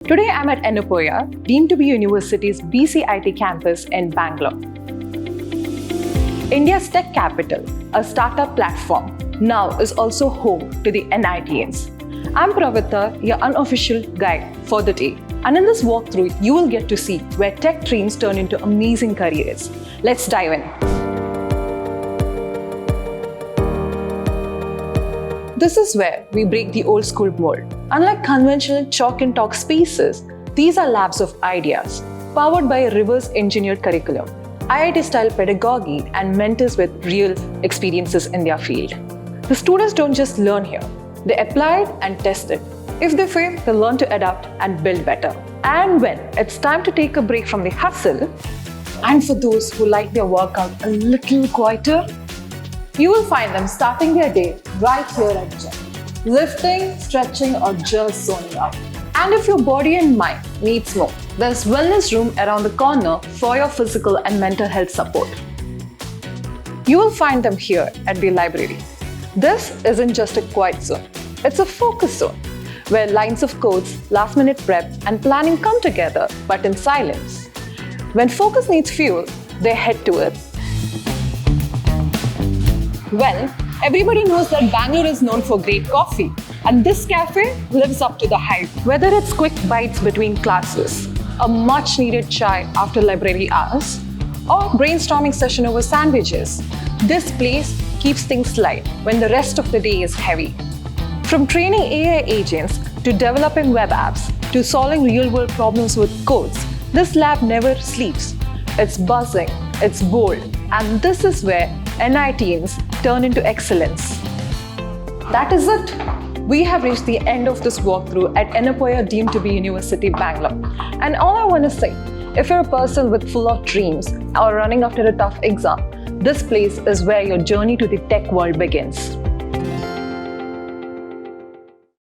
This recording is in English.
Today I'm at Yenepoya University's BCIT campus in Bangalore. India's tech capital, a startup platform, now is also home to the NITs. I'm Pravita, your unofficial guide for the day. And in this walkthrough, you will get to see where tech dreams turn into amazing careers. Let's dive in. This is where we break the old school mold. Unlike conventional chalk and talk spaces, these are labs of ideas, powered by a reverse engineered curriculum, IIT-style pedagogy, and mentors with real experiences in their field. The students don't just learn here, they apply it and test it. If they fail, they learn to adapt and build better. And when it's time to take a break from the hustle, and for those who like their workout a little quieter, you will find them starting their day right here at gym, lifting, stretching, or just zoning out. And if your body and mind needs more, there's wellness room around the corner for your physical and mental health support. You will find them here at the library. This isn't just a quiet zone, it's a focus zone, where lines of codes, last-minute prep, and planning come together, but in silence. When focus needs fuel, they head to it. Well, everybody knows that Bangalore is known for great coffee, and this cafe lives up to the hype. Whether it's quick bites between classes, a much-needed chai after library hours, or brainstorming session over sandwiches, this place keeps things light when the rest of the day is heavy. From training AI agents to developing web apps to solving real-world problems with codes, this lab never sleeps. It's buzzing, it's bold, and this is where NITs turn into excellence. That is it. We have reached the end of this walkthrough at Yenepoya University, Bangalore. And all I want to say, if you're a person with full of dreams or running after a tough exam, this place is where your journey to the tech world begins.